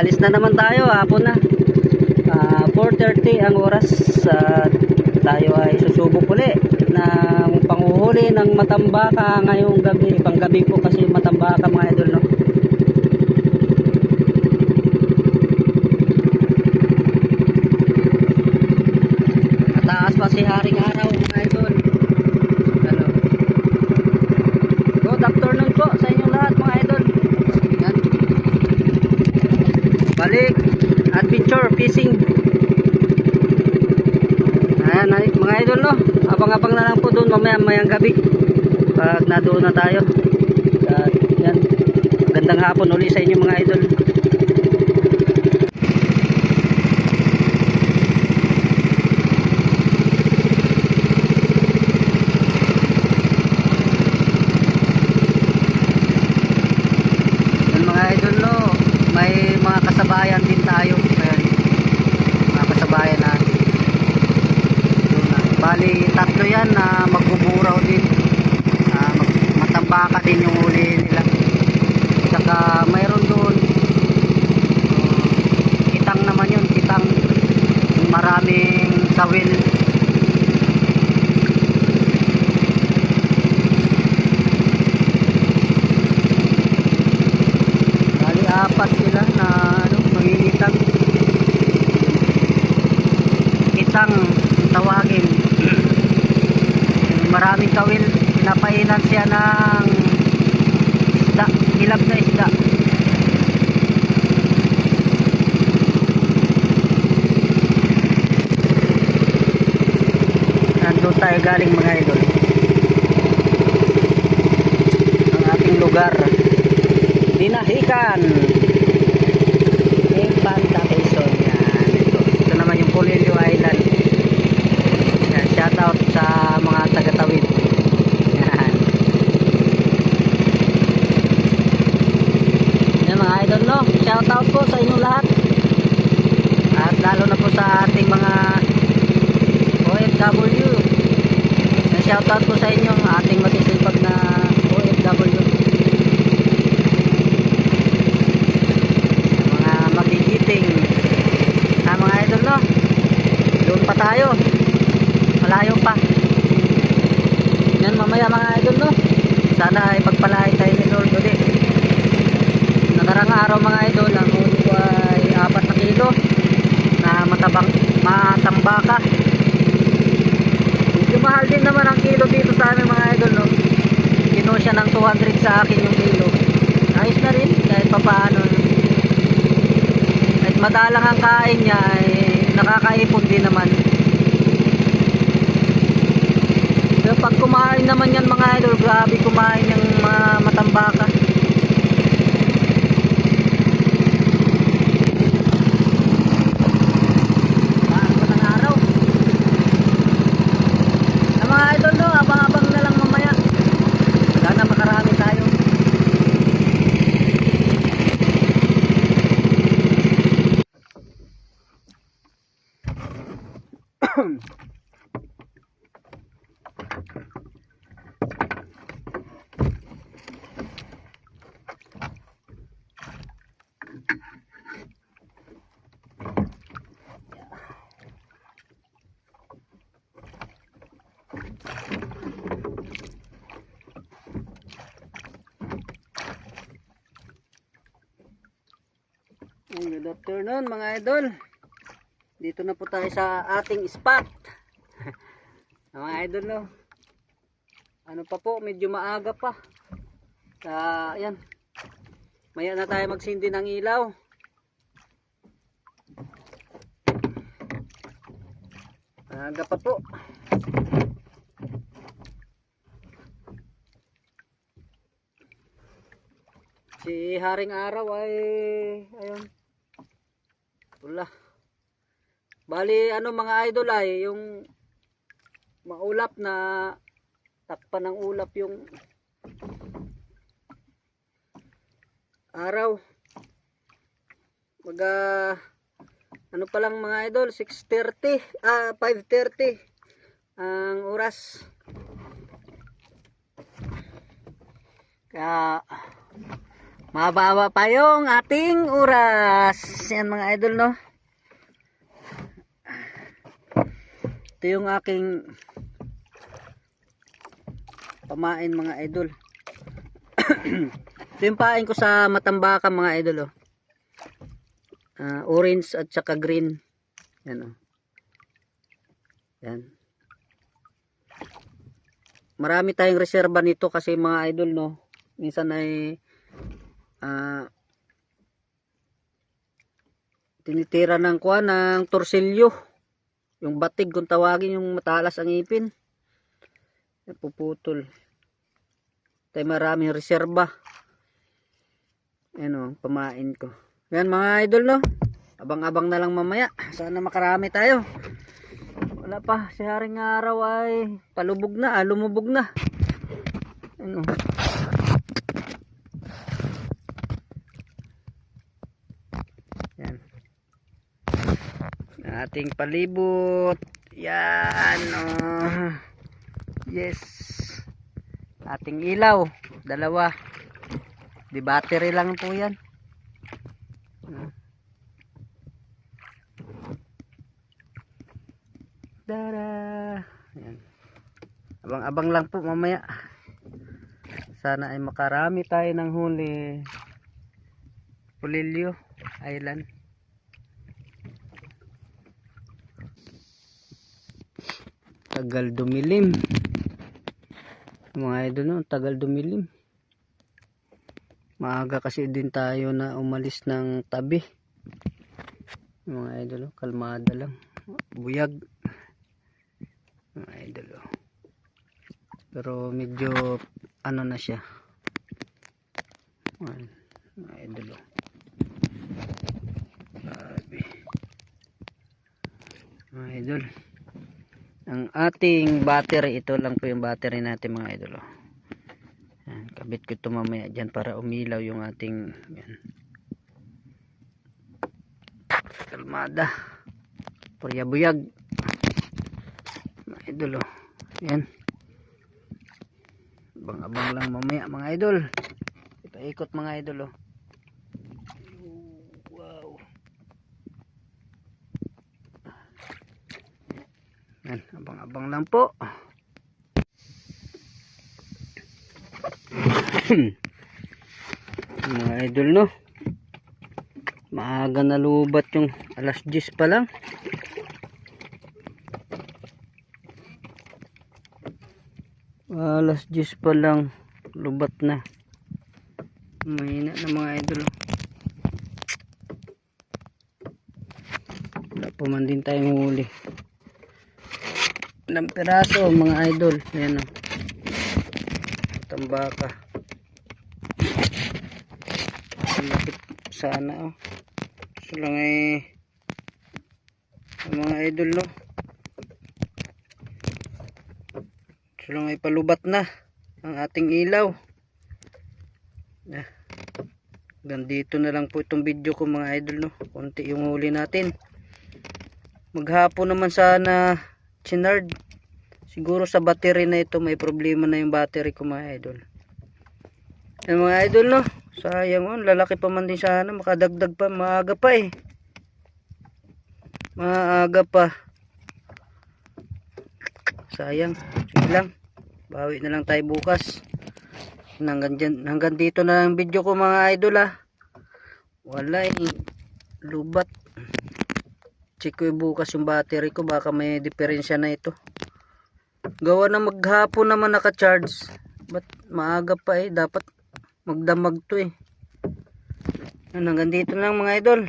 Alis na naman tayo, hapon na. 4:30 ang oras. Tayo ay susubok uli ng panghuhuli ng matambaka ngayong gabi. Panggabi po kasi matambaka mga idol, no? Mataas pa si haring araw mga idol. Ano? Good afternoon po sa inyong lahat mga idol. Yan. Balik adventure fishing. Ayan mga idol, no? Abang-abang na lang po doon mamaya-mayang gabi pag nadoon na tayo. Yan. Magandang hapon uli sa inyo mga idol. Yan mga idol, no? May mga kasabayan din tayo. Ayan. Mga kasabayan na bali tatlo yan na magbuburaw din, matambaka din yung huli nila. Saka mayroon doon kitang naman yun, kitang maraming sawil. Bali apat sila na mangingitang. Kitang tawagin, maraming kawil, pinapainan siya ng isda, hilab na isda. Nandun tayo galing mga idol, ang ating lugar, Dinahican, Infanta Quezon. Yan, ito naman yung Polillo Island. Yan, shout out sa mga taga-Tawid. Yan. Yan mga idol, no? Shout out po sa inyong lahat. At lalo na po sa ating mga OFW. Shout out po sa inyo, ating masisipag na OFW. Mga magigiting na mga idol, no? Doon pa tayo. Malayo pa. Yan mamaya mga idol, no? Sana ay pagpalain tayo ni Lord ulit. Nakarang araw mga idol, ang huli ko ay 4 na kilo na matambaka. Medyo mahal din naman ang kilo dito sa amin mga idol, no? Kino siya ng 200 sa akin yung kilo. Ayos na rin kahit papaano. Kahit madalang ang kain niya ay nakakaipon din naman. Pero pag kumain naman yan mga idol, grabe kumain yung mga matambaka. Magandang araw. Ang mga idol, no, abang-abang na lang mamaya. Sana makarami tayo. Good afternoon mga idol. Dito na po tayo sa ating spot. Mga idol, no? Ano pa po, medyo maaga pa. Ayan. Maya na tayo magsindi ng ilaw. Maaga pa po. Si haring araw ay ayun. Wala. Bali ano mga idol ay yung maulap na takpan ng ulap yung araw. Ano pa lang mga idol, 6:30, 5:30 ang oras. Kaya Mababa pa yung ating oras. Yan mga idol, no? Ito yung aking pamain mga idol. Ito yung pain ko sa Matambakan mga idol, oh. Orange at saka green. Yan, oh. Yan. Marami tayong reserba nito kasi mga idol, no. Minsan ay tinitira ng kuha ng torsilyo. Yung batig kung tawagin, yung matalas ang ipin. Napuputol. Tayo maraming reserba. Yan, oh, pamain ko. Yan mga idol, no. Abang-abang na lang mamaya. Sana makarami tayo. Wala pa. Si haring araw ay palubog na. Lumubog na. Ano. Yan. Ating palibot. Yan. Oh. Yes. Ating ilaw. Dalawa. Di battery lang po yan. Dara. Yan. Abang-abang lang po mamaya. Sana ay makarami tayo ng huli. Pulilio Island. Tagal dumilim. Mga idol, no, tagal dumilim. Maaga kasi din tayo na umalis ng tabi. Mga idol, no, kalmada lang. Buyag. Mga idol, no. Pero medyo ano na siya. Mga idol, no. Grabe. Mga idol. Ang ating battery, ito lang po yung battery natin mga idol. Yan, kabit ko ito mamaya dyan para umilaw yung ating yan. Kalmada. Puryabuyag. Mga idol. Yan. Abang-abang lang mamaya mga idol. Ipaikot mga idol. Wow. Yan, abang-abang lang po. Mga idol, no. Maaga na lubat yung alas 10 pa lang. Alas 10 pa lang lubat na. Mahina na mga idol. Wala pa man din tayong huli. Ilang piraso mga idol. Ayan, o. Tambaka. Lapit sana, o. So lang ay mga idol, no. So lang ay palubat na ang ating ilaw. Gandito na lang po itong video ko mga idol, no. Konti yung huli natin. Maghapon naman sana chinard. Siguro sa battery na ito may problema na yung battery ko mga idol. Yan mga idol, no. Sayang, oh, lalaki pa man din sana, makadagdag pa, maaga pa eh. Maaga pa. Sayang. Sige lang. Bawi na lang tayo bukas. Hanggang dito na ang video ko mga idol, ah. Wala eh. Lubat. Check ko bukas yung battery ko, baka may diferensya na ito. Gawa na maghapon naman naka-charge. Ba't maaga pa eh, dapat magdamag to eh. Hanggang dito lang mga idol.